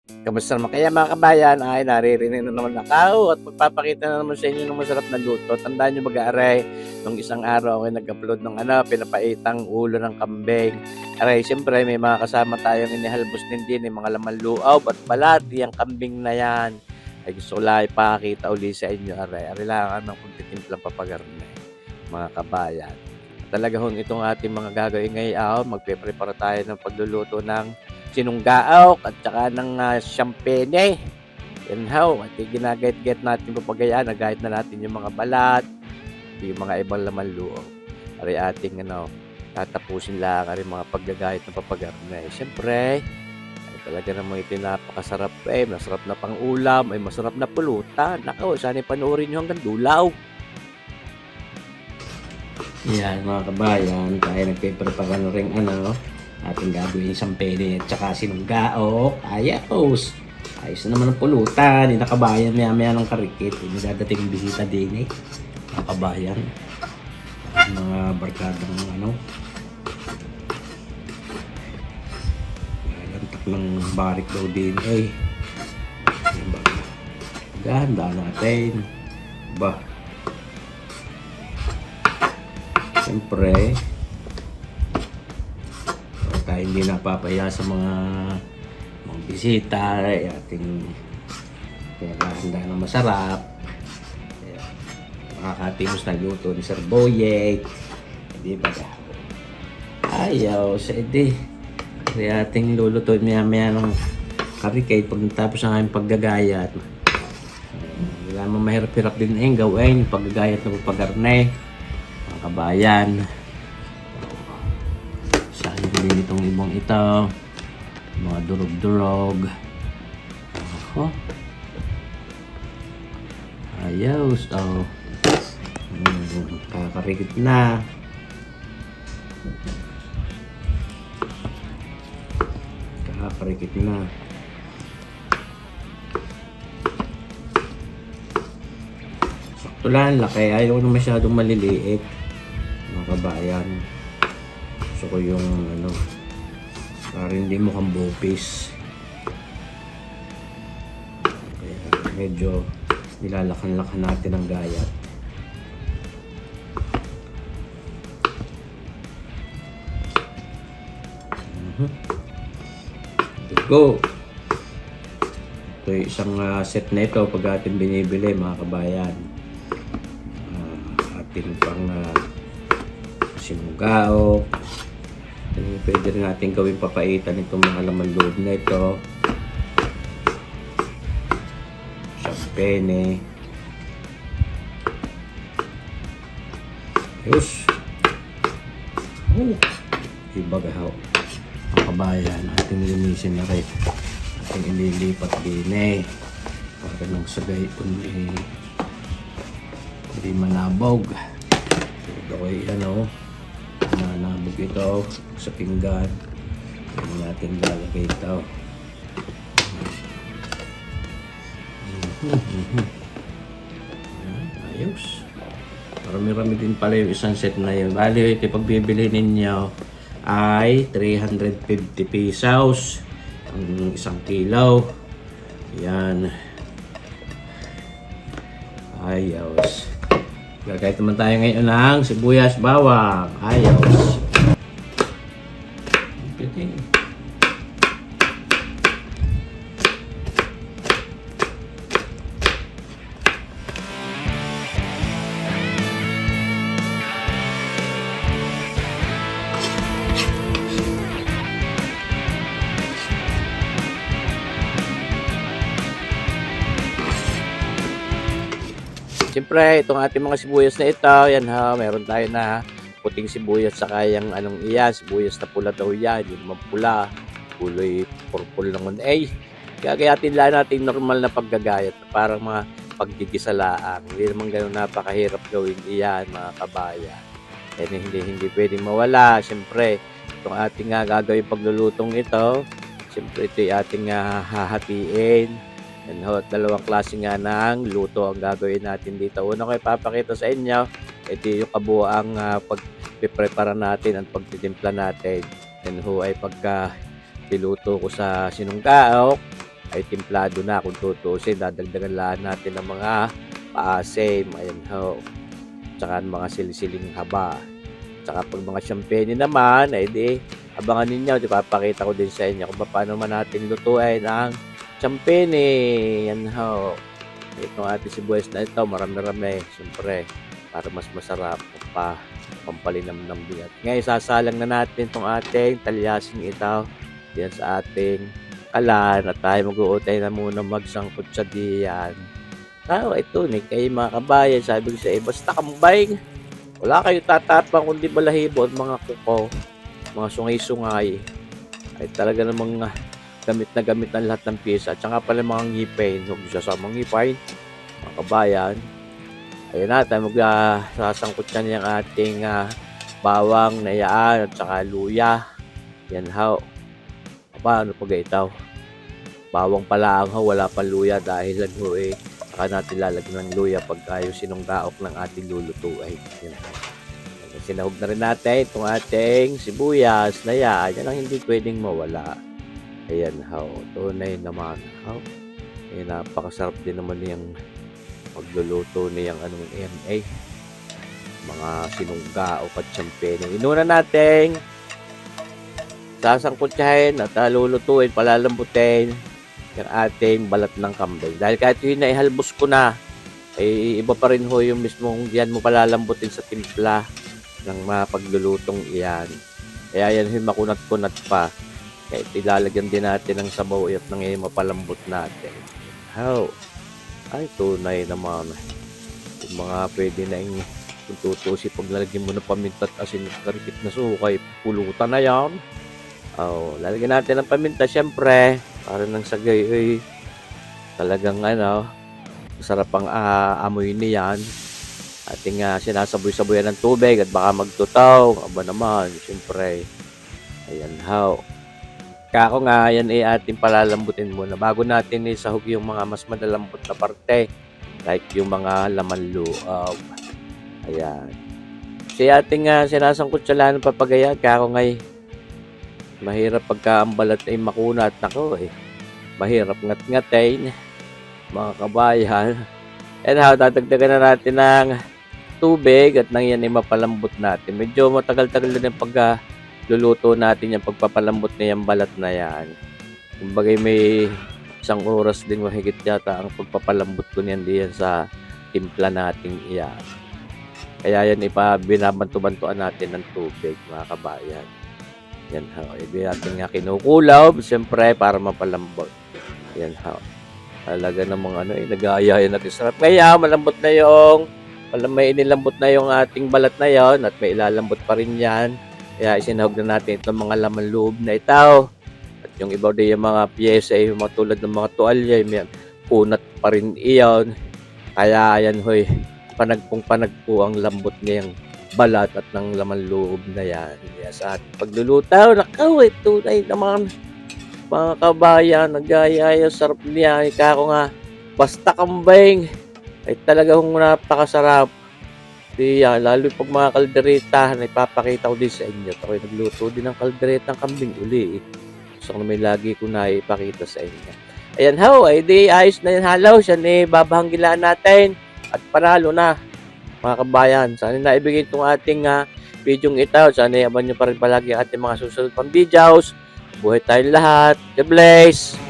Kamusta naman kaya mga kabayan? Ay, naririnig na naman ako at magpapakita na naman sa inyo ng masarap na luto. Tandaan nyo baga-aray, nung isang araw ako nag-upload ng pinapaitang ulo ng kambing. Aray, siyempre may mga kasama tayong inihalbos din, mga laman luaw at balat, yung kambing na yan. Ay gusto ko lang ipakita uli sa inyo, aray. Aray lang ng pagtitimplang papagarne, mga kabayan. Talaga hong itong ating mga gagawin ngayon, magpe-prepare tayo ng pagluluto ng sinunggaok at saka ng champagne. Yan ho, at ginagayat-gayat natin papagayaan, nagayat na natin yung mga balat, yung mga ibang laman loob. Ari ating tatapusin lang rin mga paggagayat ng papagarne. Siyempre, ay talaga naman ito napakasarap masarap na pang ulam, ay masarap na pulutan. Nako, sana panoorin nyo hanggang dulaw. Yan mga kabayan, tayo nagpe-prepare na rin ating gagawin isang pede at saka sinunggaok. Ayos! Ayos na naman ang pulutan. Yung nakabayan maya ng karikit. Yung dadating bisita din mga kabayan. Mga barkadang lantak ng barik daw din ganda natin. Ba? Siyempre, tayo hindi napapaya sa mga bisita, ating pinagahanda ng masarap. Makakatimos na luto ni Sir Boyet. Hindi ba? Ayaw, edi. Kaya ating luluto maya ng karikate pag natapos ang aming paggagayat. Wala mang mahirap-hirap din gawin paggagayat ng pagarne. Mga kabayan. Din itong ibang ito, mga durog-durog. Ayos. Kakarikit na. Sakto lang, laki. Ayaw na masyadong maliliit, mga kabayan. Gusto ko yung para hindi mukhang bopis. Kaya medyo nilalakan-lakan natin ang gayat. Let's go! Ito yung isang set na ito pag ating binibili mga kabayan. Ating pang sinunggaok. Pwede rin natin gawing papaitan itong mga laman loob na ito. Champagne. Ayos. Iba gahaw. Ang kabayan, ating linisin na rin. Ating ililipat din para nang sagay ito hindi manabog. Ito ko nanabog ito sa pinggan. Hindi natin lalagay ito. Ayos. Marami-rami din pala yung isang set na yun. Bali, kapag bibili ninyo ay 350 pesos ang isang kilo. Yan. Ayos. Gagayat naman tayo ngayon ng sibuyas, bawang. Ayos. Siyempre, itong ating mga sibuyas na ito, yan meron tayo na puting sibuyas saka yung sibuyas na pula daw yan, yung naman pula, kulay purple naman. Gagayatin lang natin normal na paggagayat, parang mga pagdikisalaang. Hindi naman ganun napakahirap gawin iyan, mga kabayan. Hindi pwedeng mawala. Siyempre, itong ating gagawin paglulutong ito, siyempre ito yung ating hahatiin. Dalawang klase ng luto ang gagawin natin dito. Una ko ipapakita sa inyo, ito yung kabuuang pag-prepare natin at pagtitimpla natin. Ay pagka piluto ko sa sinunggaok, ay templado na kung tutuusin. Dadagdagan lang natin ng mga paasim, ayan ho. Tsaka mga silisiling haba. Tsaka pag mga champagne naman, ay di, abangan ninyo, di papakita ko din sa inyo kung paano man natin lutuin ang champagne. Yan ho. Itong ating sibuyas na ito, marami-rami, siyempre, para mas masarap pampalinamnam din. At ngayon, sasalang na natin itong ating talyasing ito diyan sa ating kalan at tayo mag-uutay na muna magsangkot sa diyan. Ito ni kayo mga kabayan, sabi ko sa iyo, basta kambay, wala kayo tatapang kundi balahibo at mga kuko, mga sungay-sungay, ay talaga namang gamit na gamit ang lahat ng pyesa. At saka pala mga ngipin, huwag siya sa mga ngipin, mga kabayan. Ayun na, tayo magsasangkot yan yung ating bawang na yan at saka luya. Yan ho. Ano pa gaitaw? Bawang pala ang ho, wala pang luya dahil lang ho saka natin lalagyan ng luya pag yung sinunggaok ng ating lulutuin. Yan ho. Sinahog na rin natin itong ating sibuyas na yan. Yan ang hindi pwedeng mawala. Ayan ho. Tunay naman ho. Napakasarap din naman yung pagluluto niyang mga sinungga o champagne. Inuna natin sasangkutsahin at lulutuin, palalambutin yung ating balat ng kambing. Dahil kahit yun na ihalbos ko na, ay iba pa rin ho yung mismong yan mo palalambutin sa timpla ng mga paglulutong iyan. Kaya yan yung makunat-kunat pa. Kaya ilalagyan din natin ng sabaw at nang mapalambot natin. How? Ay, tunay naman. Yung mga pwede na yung tutusi pag lalagyan mo ng paminta at asin at karikit na sukay, pulutan na yan. Lalagyan natin ng paminta, syempre, para nang sagay, talagang masarap ang amoy niyan. Ating sinasaboy-saboyan ng tubig at baka magtutaw. Aba naman, syempre. Ayan, how. Kako nga, yan ating palalambutin muna bago natin isahog yung mga mas madalambot na parte like yung mga laman loob. Ayan. Si ating sinasangkot sa lahat ng papagaya, kako ngay mahirap pagka ang balat ay makunat. Nako mahirap ngat-ngatin mga kabayan. And how, dadagdagan na natin ng tubig at nang yan ay mapalambot natin. Medyo matagal-tagal din yung luluto natin yung pagpapalambot na yung balat na yan. Kumbaga may 1 oras din mahigit yata ang pagpapalambot ko niyan diyan sa timpla natin iyan. Kaya yan binabantu-bantuan natin ng tubig mga kabayan. Yan ho. Ibig natin kinukulaw siyempre para mapalambot. Yan ho. Talaga namang nag-aaya yan natin sarap. Kaya malambot na may inilambot na yung ating balat na yon at may ilalambot pa rin yan. Kaya isinahog na natin itong mga laman loob na itaw. At yung iba din yung mga pyesa, yung mga tulad ng mga tuwalya, may punat pa rin iyon. Kaya yan hoy, panagpong-panagpo ang lambot ngayong balat at ng laman loob na yan. Kaya sa ating paglulutaw, tunay naman mga kabayan, nagayaya, sarap niya. Kako nga, basta kambing, ay talagang napakasarap. Lalo pag mga kaldereta na ipapakita ko din sa inyo. Ako'y nagluto din ng kaldereta ng kambing uli. So may lagi ko na ipakita sa inyo. Ayan ho, ayos na yan halaw. Siya babahanggilaan natin at panalo na mga kabayan. Sana naibigay itong ating video ito. Sana iaban nyo pa rin palagi ang ating mga susunod pang videos. Buhay tayong lahat. God bless!